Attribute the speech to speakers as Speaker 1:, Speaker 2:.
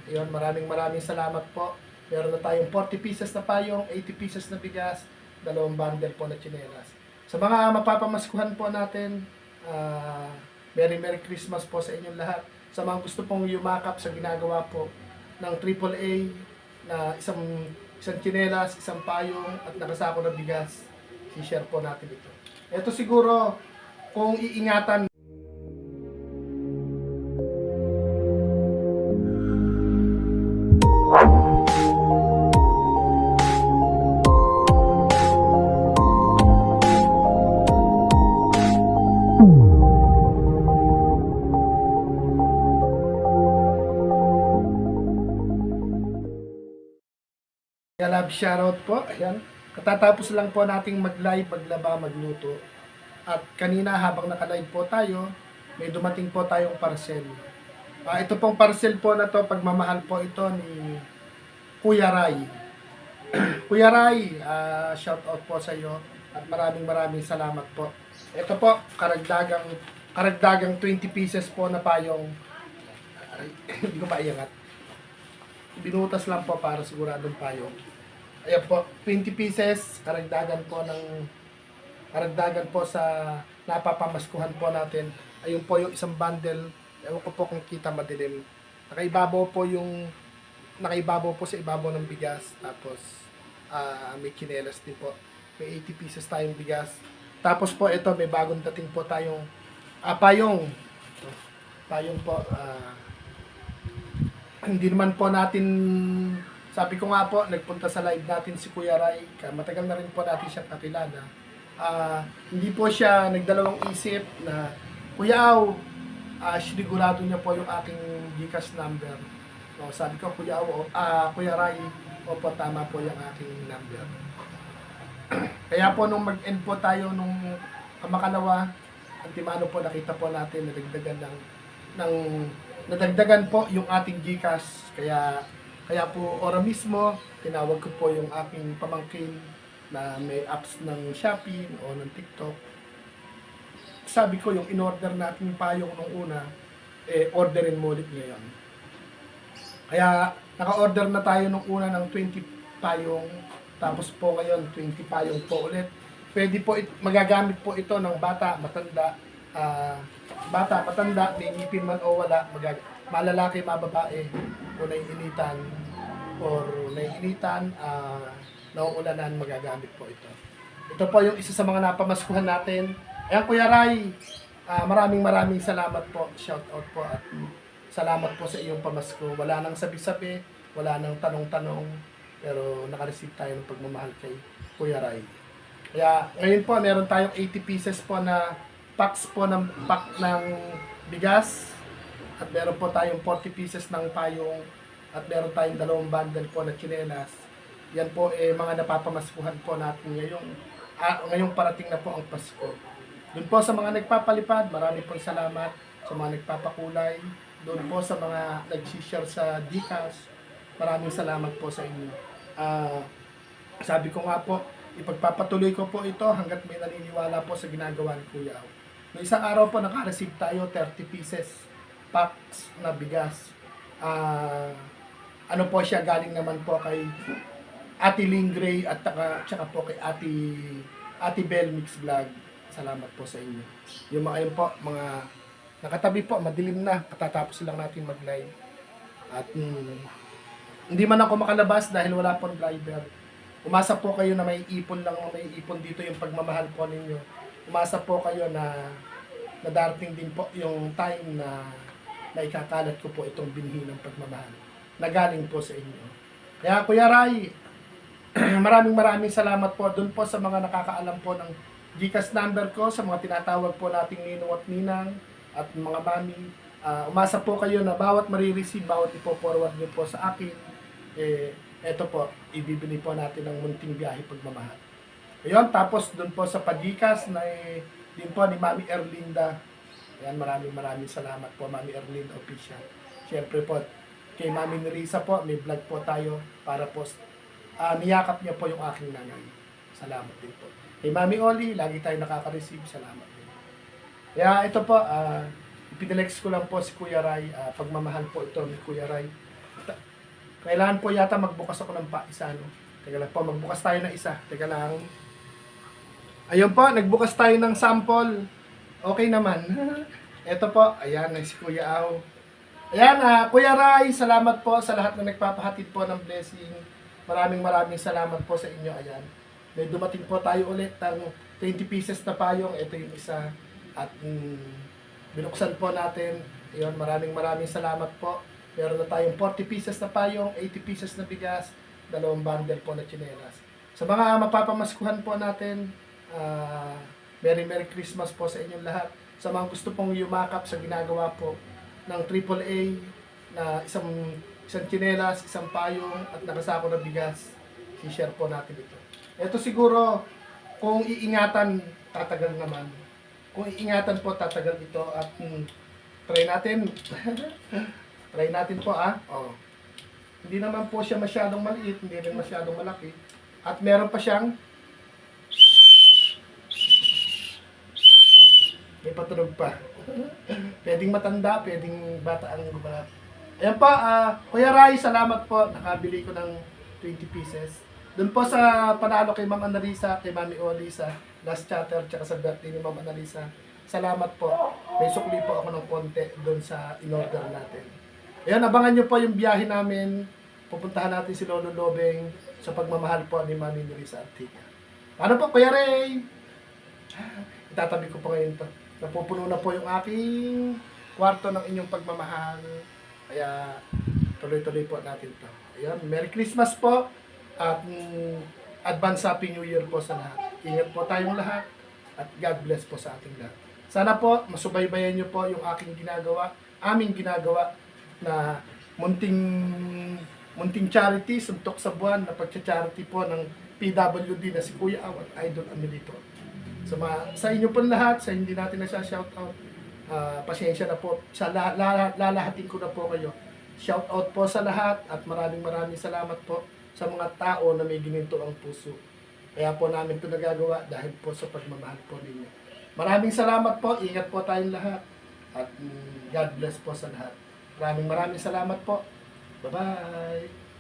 Speaker 1: Ayun, maraming salamat po. Meron na tayong 40 pieces na payong, 80 pieces na bigas, dalawang bundle po na tsinelas. Sa mga mapapamaskuhan po natin, Merry Christmas po sa inyong lahat. Sa mga gusto pong yumakap sa ginagawa po ng AAA na isang tsinelas, isang payong at nakasako na bigas, i-share po natin ito. Ito siguro kung iingatan. Love shoutout po. Ayan. Katatapos lang po nating mag-live, maglaba, magluto. At kanina habang naka-live po tayo, may dumating po tayong parcel. Ito pong parcel po na to, pagmamahal po ito ni Kuya Ray. Kuya Ray, shoutout po sa iyo at maraming salamat po. Ito po, karagdagang 20 pieces po na payong hindi ko maiangat. Binutas lang po para siguradong payong. Ayan po, 20 pieces, karagdagan po sa napapamaskuhan po natin. Ayun po yung isang bundle. Ewan ko po kung kita madilim. Nakaibabaw po sa ibabaw ng bigas. Tapos, may tsinelas din po. May 80 pieces tayong bigas. Tapos po, ito, may bagong dating po tayong payong. Payong po, hindi naman po natin, sabi ko nga po, nagpunta sa live natin si Kuya Ray, matagal na rin po natin siyang kakilala. Hindi po siya nagdalawang isip na, Kuya Aw, sinigurado niya po yung aking GCash number. So, sabi ko, Kuya Ray, opo, tama po yung aking number. Kaya po nung mag-end po tayo nung makalawa, antimano po nakita po natin, nadagdagan po yung ating GCash. Kaya po ora mismo, tinawag ko po yung aking pamangkin na may apps ng Shopee o ng TikTok. Sabi ko yung in-order natin payong nung una, orderin mo ulit ngayon. Kaya naka-order na tayo nung una ng 20 payong, tapos po ngayon 20 payong po ulit. Pwede po, magagamit po ito ng bata, matanda, may ngipin man o wala, malalaki, mababae, o naiinitan, nauulanan, magagamit po ito. Ito po yung isa sa mga napamaskuhan natin. Ayan, Kuya Ray, maraming salamat po, shout out po, at salamat po sa iyong pamasko. Wala nang sabi-sabi, wala nang tanong-tanong, pero nakareceive tayo ng pagmamahal kay Kuya Ray. Kaya ngayon po, meron tayong 80 pieces po na pack ng bigas, at meron po tayong 40 pieces ng payong, at meron tayong dalawang bundle po na tsinelas. Yan po mga napapamaskuhan po natin ngayong parating na po ang Pasko. Doon po sa mga nagpapalipad, marami pong salamat. Sa mga nagpapakulay, doon po sa mga nag-share sa GCash, maraming salamat po sa inyo. Sabi ko nga po, ipagpapatuloy ko po ito hanggat may naniniwala po sa ginagawa ni Kuya Aw. Noong isang araw po, naka-receive tayo 30 pieces packs na bigas. Ano po siya, galing naman po kay Ate Lingray at tsaka po kay Ate Bell Mix Vlog. Salamat po sa inyo. Yung mga yun po, mga nakatabi po, madilim na, katatapos lang natin mag-live. At hindi man ako makalabas dahil wala pong driver. Umasa po kayo na may ipon dito yung pagmamahal po ninyo. Umasa po kayo na darating din po yung time na ikakalat ko po itong binhi ng pagmamahal na galing po sa inyo. Kaya Kuya Ray, maraming salamat po dun po sa mga nakakaalam po ng GCash number ko, sa mga tinatawag po nating ninong at ninang at mga mami. Umasa po kayo na bawat marireceive, bawat ipo-forward nyo po sa akin, eto po, ibibili po natin ng munting biyahe pagmamahal. Ayun, tapos dun po sa pa-GCash na din po ni Mami Erlinda. Ayan, maraming salamat po, Mami Erlinda Official. Siyempre po, kay Mami Nerissa po, may vlog po tayo para po niyakap niya po yung aking nanay. Salamat din po. Kay Mami Oli, lagi tayo nakaka-receive. Salamat din. Kaya ito po, ipinalex ko lang po si Kuya Ray. Pagmamahal po ito ni Kuya Ray. Kailangan po yata magbukas ako ng isa, no? Teka lang po, magbukas tayo ng isa. Teka lang. Ayun po, nagbukas tayo ng sample. Okay naman. Ito po, ayan, si Kuya Aw. Ayan, Kuya Rai, salamat po sa lahat na nagpapahatid po ng blessing. Maraming salamat po sa inyo. Ayan. May dumating po tayo ulit ng 20 pieces na payong. Ito yung isa. At binuksan po natin. Ayun, maraming salamat po. Meron na tayong 40 pieces na payong, 80 pieces na bigas, 2 bundle po na tsinelas. Sa mga mapapamaskuhan po natin, Merry Christmas po sa inyong lahat. Sa mga gusto pong yumakap sa ginagawa po ng AAA na isang tsinelas, isang payong at nakasako na bigas, i-share po natin ito. Ito siguro, kung iingatan, tatagal naman. Kung iingatan po, tatagal ito at try natin. Try natin po Oh. Hindi naman po siya masyadong maliit, hindi rin masyadong malaki. At meron pa siyang may patunog pa. Pwedeng matanda, pwedeng bata ang gumalat. Ayan pa, Kuya Rai, salamat po. Nakabili ko ng 20 pieces. Doon po sa panalo kay Ma'am Annalisa, kay Mami Olisa, last chatter, tsaka sa birthday ni Ma'am Annalisa. Salamat po. May sukli po ako ng konti doon sa in-order natin. Ayan, abangan nyo po yung biyahe namin. Pupuntahan natin si Lolo Lobeng sa pagmamahal po ni Mami Nerissa Artiga. Ano po, Kuya Ray? Itatabi ko po ngayon to. Napupuno na po yung aking kwarto ng inyong pagmamahal. Kaya tuloy-tuloy po natin to. Ayan, Merry Christmas po at advance Happy New Year po sa lahat. Ingat po tayong lahat at God bless po sa ating lahat. Sana po masubaybayan nyo po yung aking ginagawa, aming ginagawa na munting charity, suntok sa buwan na pagcha-charity po ng PWD na si Kuya Aw at Idol Amelito. So, sa inyo po lahat, sa hindi natin na siya shoutout, pasensya na po, lalahatin ko na po kayo. Shoutout po sa lahat at maraming salamat po sa mga tao na may gininto ang puso. Kaya po namin ito nagagawa dahil po sa pagmamahal po ninyo. Maraming salamat po, ingat po tayong lahat at God bless po sa lahat. Maraming salamat po. Bye-bye!